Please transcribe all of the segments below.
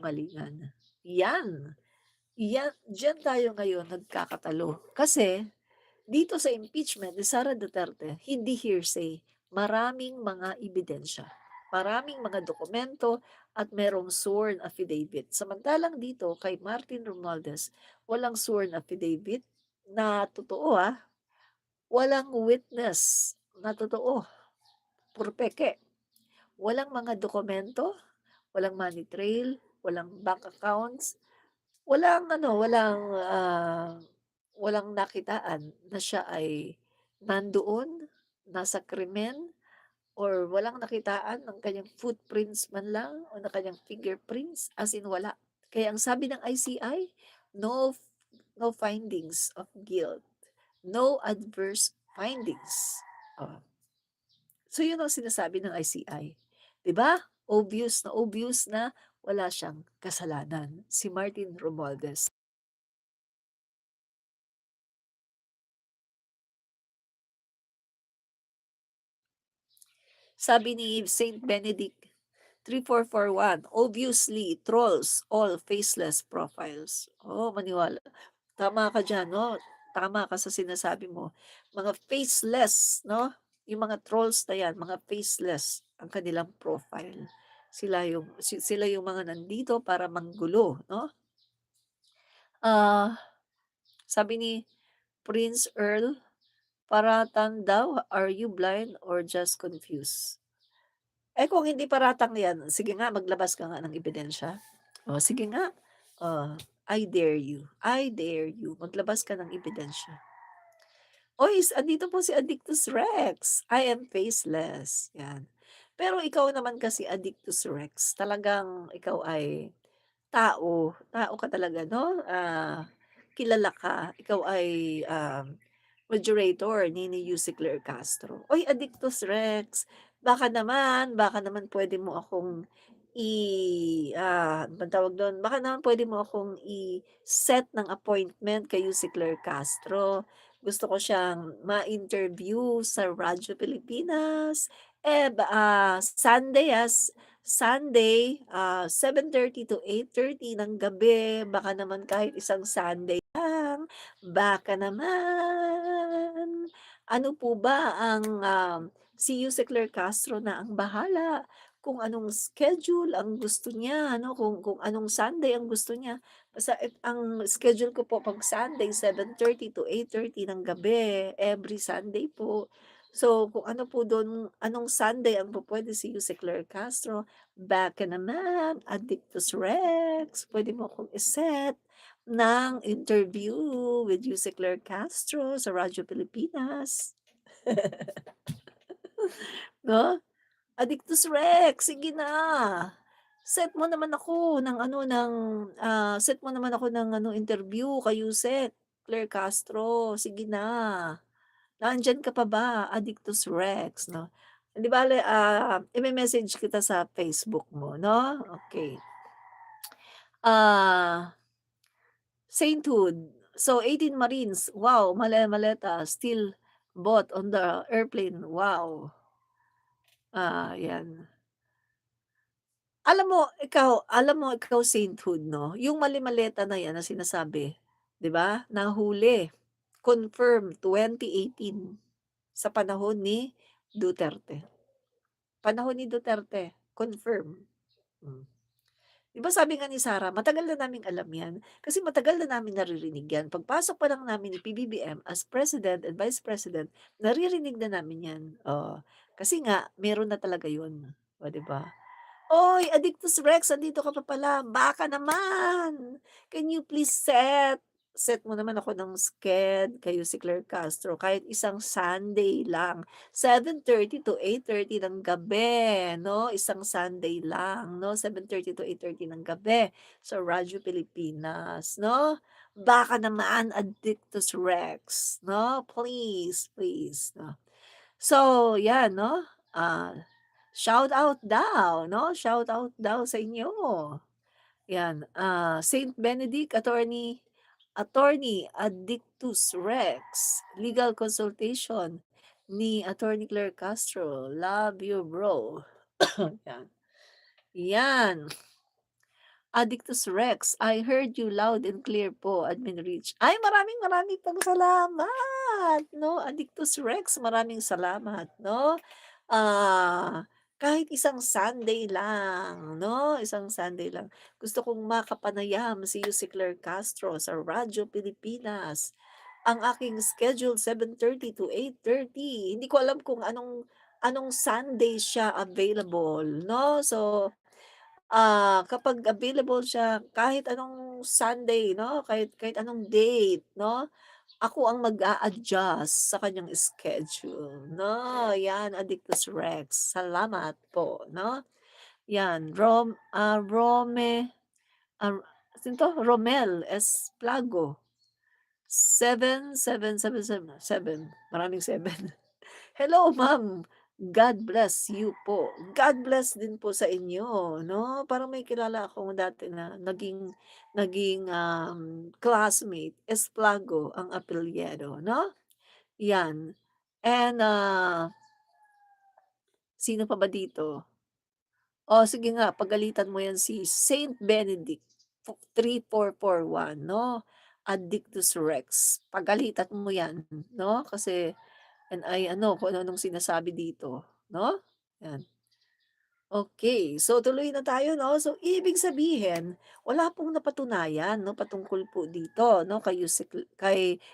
Galingan. Yan, yan diyan tayo ngayon nagkakatalo. Kasi dito sa impeachment ni Sara Duterte, hindi hearsay, maraming mga ebidensya, maraming mga dokumento at merong sworn affidavit. Samantalang dito kay Martin Romualdez, walang sworn affidavit na totoo, walang witness na totoo, puro peke. Walang mga dokumento, walang money trail, walang bank accounts, walang nakitaan na siya ay nandoon, nasa krimen, or walang nakitaan ng kanyang footprints man lang o ng kanyang fingerprints, as in wala. Kaya ang sabi ng ICI, no no findings of guilt, no adverse findings. Oh, so yun ang sinasabi ng ICI, 'di ba? Obvious na wala siyang kasalanan, si Martin Romualdez. Sabi ni Saint Benedict 3441, obviously trolls all faceless profiles. Oh, maniwala tama ka diyan 'no, tama ka sa sinasabi mo. Mga faceless 'no, yung mga trolls na 'yan, mga faceless ang kanilang profile. Sila yung mga nandito para manggulo 'no. Ah, Sabi ni Prince Earl, "Paratan daw, are you blind or just confused?" Eh, kung hindi paratang 'yan, sige nga maglabas ka nga ng ebidensya. Oh, sige nga. Oh, I dare you, maglabas ka ng ebidensya. "Uy, andito po si Addictus Rex, I am faceless." 'Yan. Pero ikaw naman kasi Addictus Rex, talagang ikaw ay tao ka talaga 'no, kilala ka, ikaw ay, moderator ni Yusek Claire Castro. "Uy, Addictus Rex, baka naman puwede mo akong ano bang tawag dun, baka naman puwede mo akong i-set ng appointment kay Yusek Claire Castro. Gusto ko siyang ma-interview sa Radyo Pilipinas, Sunday, 7:30 to 8:30 ng gabi, baka naman kahit isang Sunday lang, baka naman." Ano po ba si Yuse Claire Castro na ang bahala kung anong schedule ang gusto niya ano, kung anong Sunday ang gusto niya. Basta ang schedule ko po 'pag Sunday 7:30 to 8:30 ng gabi, every Sunday po. So, kung ano po dun anong Sunday ang pupuwede si Yuse Claire Castro, baka naman Addictus Rex, puwede mo akong i-set ng interview with Yuse Claire Castro sa Radyo Pilipinas. 'No? Addictus Rex, sige na. Set mo naman ako ng ano, interview kay Yusek Claire Castro, sige na. Nandiyan ka pa ba, Addictus Rex 'no? 'Di bale, ime-message kita sa Facebook mo 'no, okey. Ah, Sainthood. So 18 Marines, wow, maleta still bought on the airplane, wow. 'Yan. Alam mo ikaw sainthood 'no, yung mali-maleta na yan na sinasabi, 'di ba, nahuli, confirm 2018 sa panahon ni Duterte. Panahon ni Duterte, confirm. Hmm. 'Di ba sabi nga ni Sara, matagal na naming alam 'yan, kasi matagal na namin naririnig 'yan. Pagpasok pa lang namin ni PBBM as President and Vice President, naririnig na namin 'yan, oo. Kasi nga meron na talaga 'yun, oh, 'di ba? "Oy, Addictus Rex, andito ka pa pala, baka naman. Can you please set mo naman ako ng kayo si Claire Castro kahit isang Sunday lang, 7:30 to 8:30 ng gabi 'no, isang Sunday lang 'no, 7:30 to 8:30 ng gabi sa Radyo Pilipinas 'no. Baka naman Addictus Rex 'no, please, please 'no." So 'yan 'no, shout out daw 'no, shout out daw sa inyo. 'Yan, Saint Benedict Attorney Addictus Rex, legal consultation ni Attorney Claire Castro, love you bro. 'Yan, 'yan. Addictus Rex, I heard you loud and clear po, Admin Rich. Ay, maraming maraming pong salamat, 'no, Addictus Rex, maraming salamat, 'no. Kahit isang Sunday lang, 'no, isang Sunday lang, gusto kong makapanayam si si Claire Castro sa Radyo Pilipinas. Ang aking schedule 7:30 to 8:30. Hindi ko alam kung anong anong Sunday siya available, 'no. So, kapag available siya kahit anong Sunday 'no, kahit kahit anong date 'no, ako ang mag-a-adjust sa kanyang schedule 'no, 'yan Addictus Rex, salamat po 'no. 'Yan sino 'to? Romel S. Plago, 7777 maraming 7. Hello ma'am, God bless you po. God bless din po sa inyo 'no, parang may kilala akong dati na naging classmate, Esplago ang apelyido 'no, 'yan. And, sino pa ba dito? Oh, sige nga pagalitan mo 'yan si Saint Benedict 3441 'no, Addictus Rex, pagalitan mo 'yan 'no, kasi and ay ano kung ano-anong sinasabi dito 'no, 'yan. Okay, so tuloy na tayo 'no. So ibig sabihin, wala pong napatunayan 'no, patungkol po dito 'no, kay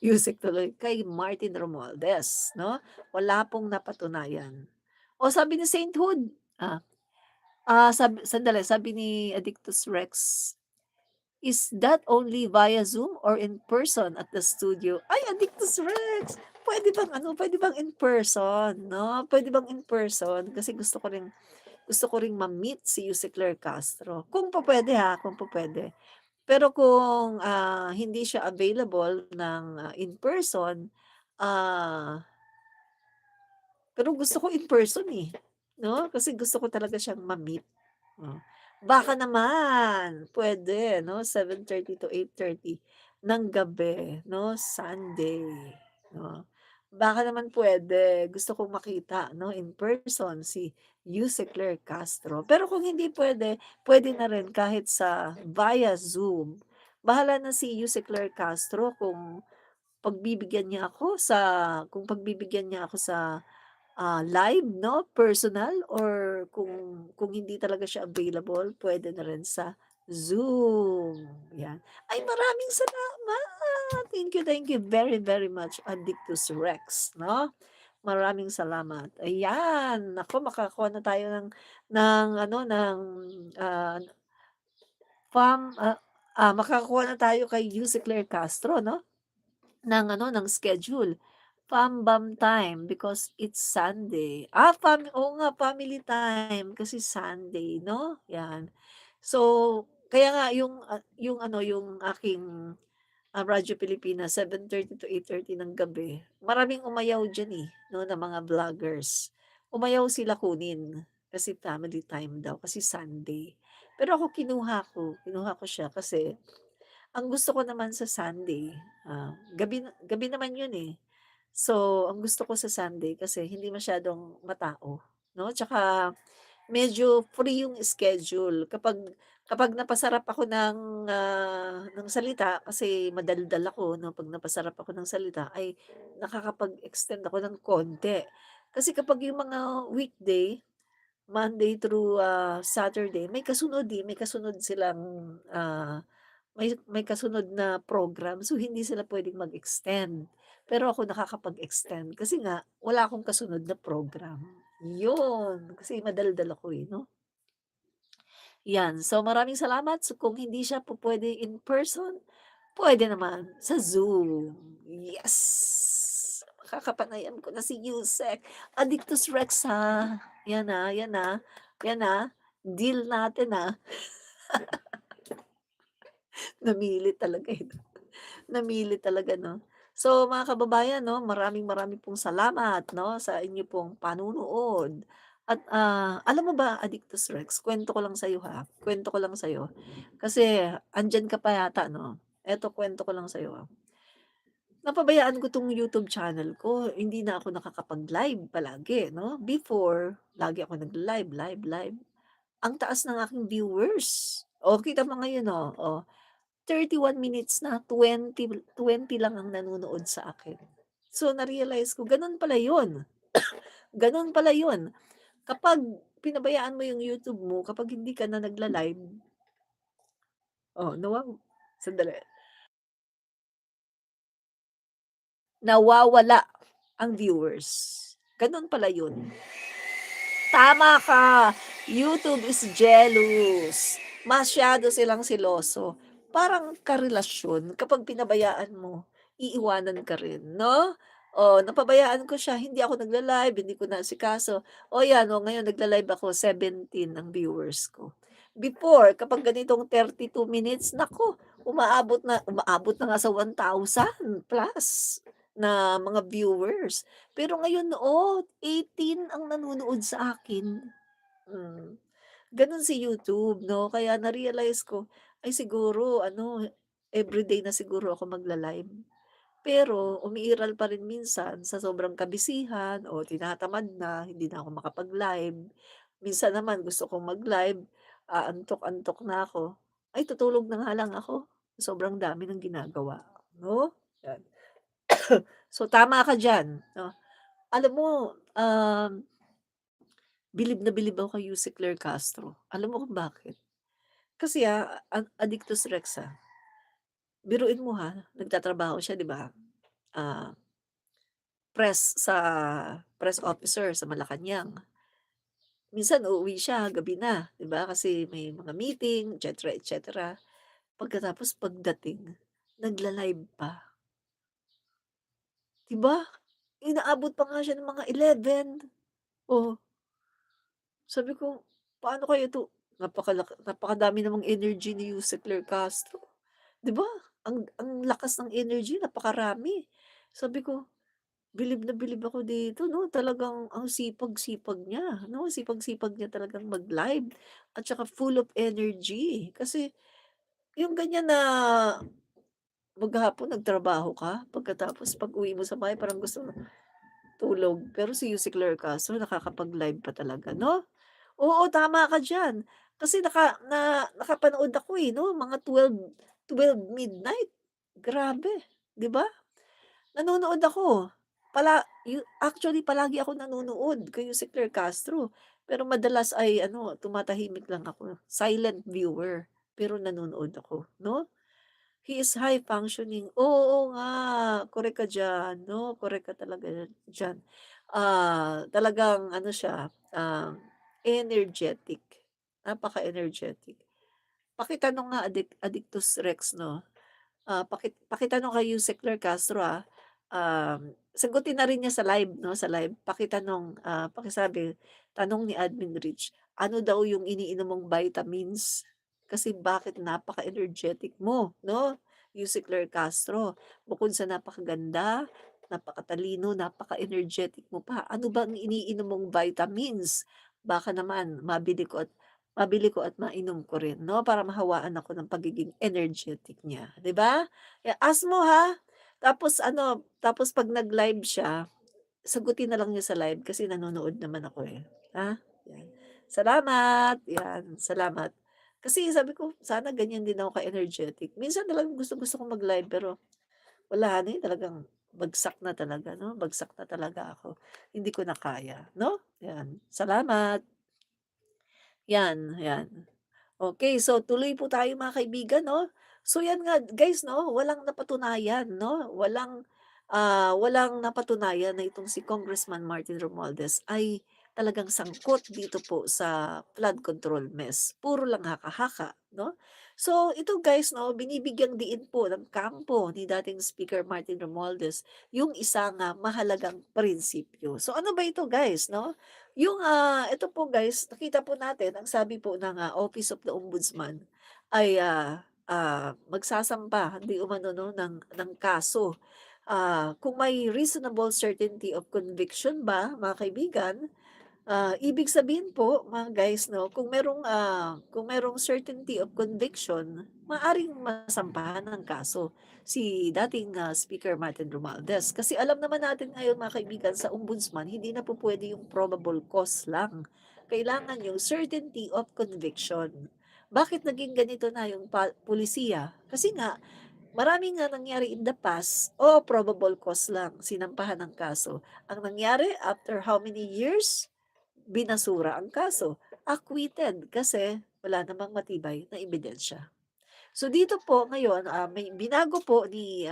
Yusek tuloy, kay Martin Romualdez 'no, wala pong napatunayan. O sabi ni Sainthood, sandali, sabi ni Addictus Rex, "Is that only via Zoom or in person at the studio?" Ay, Addictus Rex, puwede bang in person 'no, puwede bang in person? Kasi gusto ko ring ma-meet si Yuse Claire Castro, kung pupuwede ha, kung pupuwede. Pero kung, hindi siya available ng, in person, ah, pero gusto ko in person, eh, 'no, kasi gusto ko talaga siyang ma-meet, oh. Baka naman puwede 'no, 7:30 to 8:30 ng gabi 'no, Sunday, 'no. Baka naman puwede, gusto kong makita 'no, in person si Yuse Claire Castro. Pero kung hindi puwede, puwede na rin kahit sa via Zoom. Bahala na si Yuse Claire Castro pagbibigyan niya ako sa pagbibigyan niya ako sa live 'no, personal or kung hindi talaga siya available, puwede na rin sa Zoom, 'yan. Ay, maraming salamat! Thank you very, very much, Addictus Rex 'no. Maraming salamat. Ayan, naku makakakuha na tayo ng ano, ah, makakakuha na tayo kay Yuse Claire Castro 'no, ng ano, ng schedule. Fam-bam time because it's Sunday. Oo nga, family time kasi Sunday 'no, 'yan. So, kaya nga yung ano, yung aking, Radyo Pilipinas 7:30 to 8:30 ng gabi, maraming umayaw diyan, eh, 'no, na mga vloggers. Umayaw sila kunin kasi family time daw, kasi Sunday. Pero ako kinuha ko siya kasi ang gusto ko naman sa Sunday, gabi naman yun, eh. So, ang gusto ko sa Sunday kasi hindi masyadong matao, 'no, tsaka medyo free yung schedule kapag napasarap ako ng salita kasi madaldal ako 'no, 'pag napasarap ako ng salita ay nakakapag-extend ako ng konti. Kasi kapag yung mga weekday, Monday through, Saturday may kasunod silang, may kasunod na program, so hindi sila puwedeng mag-extend. Pero ako nakakapag-extend kasi nga wala akong kasunod na program, yun. Kasi madaldal ako, eh, 'no. 'Yan, so maraming salamat. So kung hindi siya pupuwede in person, puwede naman sa Zoom. Yes! Makakapanayam ko na si Yusek. Addictus Rex, ha. 'Yan, 'yan, 'yan, deal natin, Namili talaga, eh. Namili talaga 'no. So mga kababayan 'no, maraming maraming pong salamat 'no, sa inyo pong panunood at, alam mo ba Addictus Rex, kuwento ko lang sa'yo kuwento ko lang sa'yo, kasi andiyan ka pa yata 'no. Eto kuwento ko lang sa'yo, napabayaan ko 'tong YouTube channel ko, hindi na ako nakakapag-live palagi 'no. Before, lagi ako nagla-live, live, live. Ang taas ng aking viewers. Oh, kita mo ngayon, oh, 31 minutes na, 20 lang ang nanonood sa akin. So, na-realize ko gano'n pala 'yun, gano'n pala 'yun. Kapag pinabayaan mo yung YouTube mo, kapag hindi ka na nagla-live, oh, sandali, nawawala ang viewers. Gano'n pala 'yun. Tama ka, YouTube is jealous. Masyado silang seloso. Parang karelasyon kapag pinabayaan mo, iiwanan ka rin, 'no? Oh, napabayaan ko siya, hindi ako nagla-live, hindi ko naasikaso. Oh, 'yan, oh, ngayon nagla-live ako, 17 ang viewers ko. Before, kapag ganitong 32 minutes, naku, umaabot na nga sa 1,000 plus na mga viewers. Pero ngayon, 18 ang nanonood sa akin. Hmm, gano'n si YouTube, 'no? Kaya na-realize ko, ay siguro ano, everyday na siguro ako magla-live. Pero umiiral pa rin minsan sa sobrang kabisihan o tinatamad na, hindi na ako makapag-live. Minsan naman gusto kong mag-live, antok-antok na ako, ay tutulog na nga lang ako, sobrang dami ng ginagawa, 'no? 'Yan. So, tama ka diyan, 'no? Alam mo, bilib na bilib ako kay Yuse Claire Castro. Alam mo kung bakit? Kasi, Addictus Rex, biruin mo, nagtatrabaho siya, 'di ba, ah, press officer sa Malacanang. Minsan uuwi siya gabi na, 'di ba, kasi may mga meeting, et cetera. Pagkatapos pagdating, nagla-live pa, 'di ba? Inaabot pa nga siya ng mga 11. Oh, sabi ko, "Paano kaya 'to?" Napakadami namang energy ni Yuse Claire Castro, 'di ba? Ang lakas ng energy, napakarami. Sabi ko, bilib na bilib ako dito, 'no, talagang ang sipag-sipag niya, 'no, sipag-sipag niya talagang mag-live at saka full of energy. Kasi yung ganyan na maghapon nagtrabaho ka, pagkatapos pag-uwi mo sa bahay parang gusto mo tulog. Pero si Yuse Claire Castro nakakapag-live pa talaga, 'no? Oo, tama ka diyan. Kasi nakapanood ako, 'no, mga 12 midnight. Grabe, 'di ba? Nanonood ako. Actually palagi ako nanonood kay si Claire Castro. Pero madalas ay ano, tumatahimik lang ako, silent viewer, pero nanonood ako, 'no? He is high functioning. Oo nga, korek ka diyan, 'no, korek ka talaga diyan. Talagang ano siya, energetic, napaka-energetic. Pakitanong nga Addictus Rex, 'no, pakitanong kay Yuse Claire Castro, sagutin na rin niya sa live, 'no, sa live. Pakisabi, tanong ni Admin Rich, ano daw yung iniinom mong vitamins? Kasi bakit napaka-energetic mo, 'no, Yuse Claire Castro. Bukod sa napakaganda, napakatalino, napaka-energetic mo pa, ano bang iniinom mong vitamins? Baka naman mabili ko at mainom ko rin, 'no, para mahawaan ako ng pagiging energetic niya, 'di ba? Ask mo, tapos 'pag nag-live siya, sagutin na lang niya sa live kasi nanonood naman ako, ha? 'Yan. Salamat, 'yan, salamat. Kasi sabi ko, sana ganyan din ako ka-energetic. Minsan talagang gustong-gusto kong mag-live pero wala na, talagang bagsak na talaga, 'no, bagsak na talaga ako. Hindi ko na kaya, 'no? 'Yan, salamat. 'Yan, 'yan. Okay, so tuloy po tayo mga kaibigan, 'no. So 'yan nga guys, 'no, walang napatunayan, 'no, walang napatunayan na itong si Congressman Martin Romualdez ay talagang sangkot dito po sa flood control mess. Puro lang haka-haka, 'no. So ito guys, 'no, binibigyang diin po ng kampo ni dating Speaker Martin Romualdez yung isang, mahalagang prinsipyo. So ano ba ito guys, 'no? Ito po guys, nakita po natin ang sabi po ng, Office of the Ombudsman ay, magsasampa di umano 'no ng kaso. Kung may reasonable certainty of conviction ba mga kaibigan, ibig sabihin po mga guys 'no, kung merong certainty of conviction, maaring masampahan ng kaso si dating, Speaker Martin Romualdez. Kasi alam naman natin ngayon mga kaibigan sa ombudsman hindi na po puwede yung probable cause lang, kailangan yung certainty of conviction. Bakit naging ganito na yung pulisiya? Kasi nga marami nga nangyari in the past, o probable cause lang, sinampahan ng kaso. Ang nangyari after how many years, binasura ang kaso, acquitted kasi wala namang matibay na ebidensya. So dito po ngayon, may binago po ni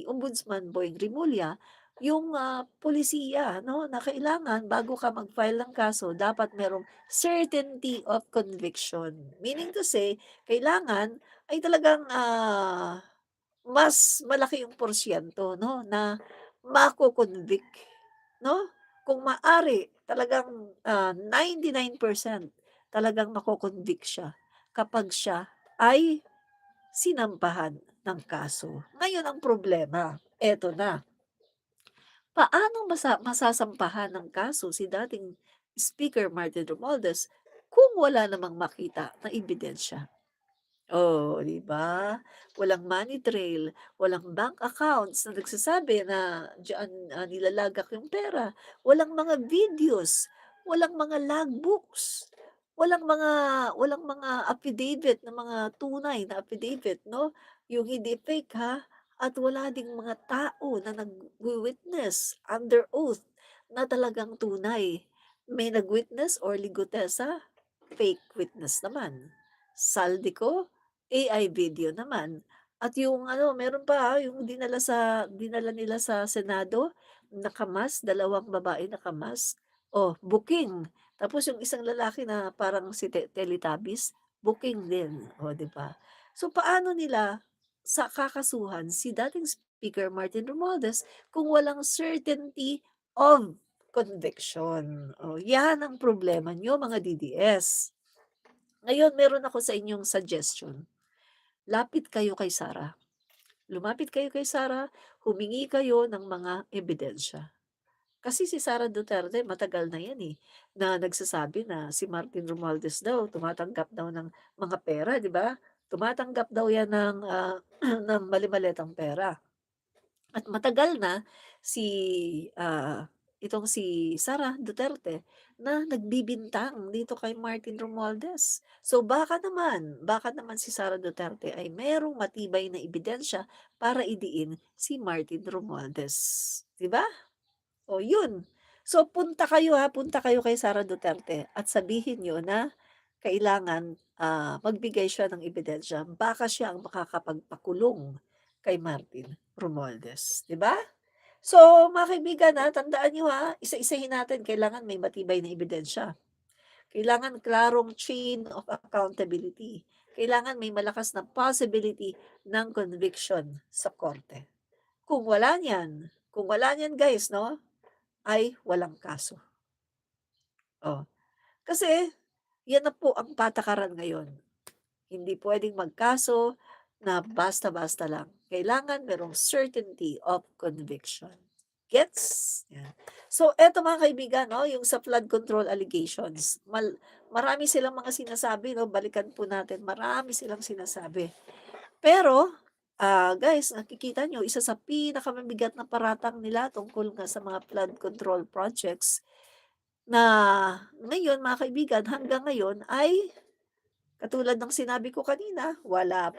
Ombudsman Boying Rimulya yung, pulisiya 'no, na kailangan bago ka mag-file ng kaso dapat merong certainty of conviction. Meaning to say, kailangan ay talagang, mas malaki yung porsiyento 'no, na mako-convict 'no? Kung maaari talagang, 99% talagang mako-convict siya kapag siya ay sinampahan ng kaso. Ngayon ang problema, eto na, paano masasampahan ng kaso si dating Speaker Martin Romualdez kung wala namang makita na ebidensya? Oh, 'di ba? Walang money trail, walang bank accounts na nagsasabi na diyan, nilalagak yung pera, walang mga videos, walang mga logbooks, walang mga affidavit na mga tunay na affidavit 'no, yung hindi fake ha, at wala ding mga tao na nagwi-witness under oath na talagang tunay. May nag-witness, Orly Gutesa, fake witness naman. Saldico, AI video naman. At yung ano, meron pa, yung dinala nila sa Senado, naka-mask, dalawang babae naka-mask. Oh, booking. Tapos yung isang lalaki na parang si Teletubbies, booking din, oh, 'di ba? So, paano nila kakasuhan si dating Speaker Martin Romualdez kung walang certainty of conviction? Oh, 'yan ang problema niyo mga DDS. Ngayon meron ako sa inyong suggestion. Lapit kayo kay Sarah. Lumapit kayo kay Sarah, humingi kayo ng mga ebidensya. Kasi si Sara Duterte matagal na 'yan, na nagsasabi na si Martin Romualdez daw tumatanggap daw ng mga pera, 'di ba? Tumatanggap daw 'yan ng, ng mali-maliitang pera. At matagal na si, itong si Sara Duterte na nagbibintang dito kay Martin Romualdez. So baka naman si Sara Duterte ay merong matibay na ebidensya para idiin si Martin Romualdez, 'di ba? O yun. So punta kayo kay Sara Duterte at sabihin niyo na kailangan, magbigay siya ng ebidensya. Baka siya ang makakapagpakulong kay Martin Romualdez, 'di ba? So mga kaibigan, tandaan niyo, isa-isahin natin kailangan may matibay na ebidensya. Kailangan klarong chain of accountability. Kailangan may malakas na possibility ng conviction sa korte. Kung wala niyan guys 'no, ay walang kaso. Oh, kasi 'yan na po ang patakaran ngayon. Hindi puwedeng magkaso na basta-basta lang. Kailangan merong certainty of conviction. Gets? Yan. So eto mga kaibigan 'no, yung sa flood control allegations, marami silang mga sinasabi 'no, balikan po natin, marami silang sinasabi. Pero, guys nakikita niyo isa sa pinakamabigat na paratang nila tungkol nga sa mga flood control projects na ngayon mga kaibigan hanggang ngayon ay katulad ng sinabi ko kanina, wala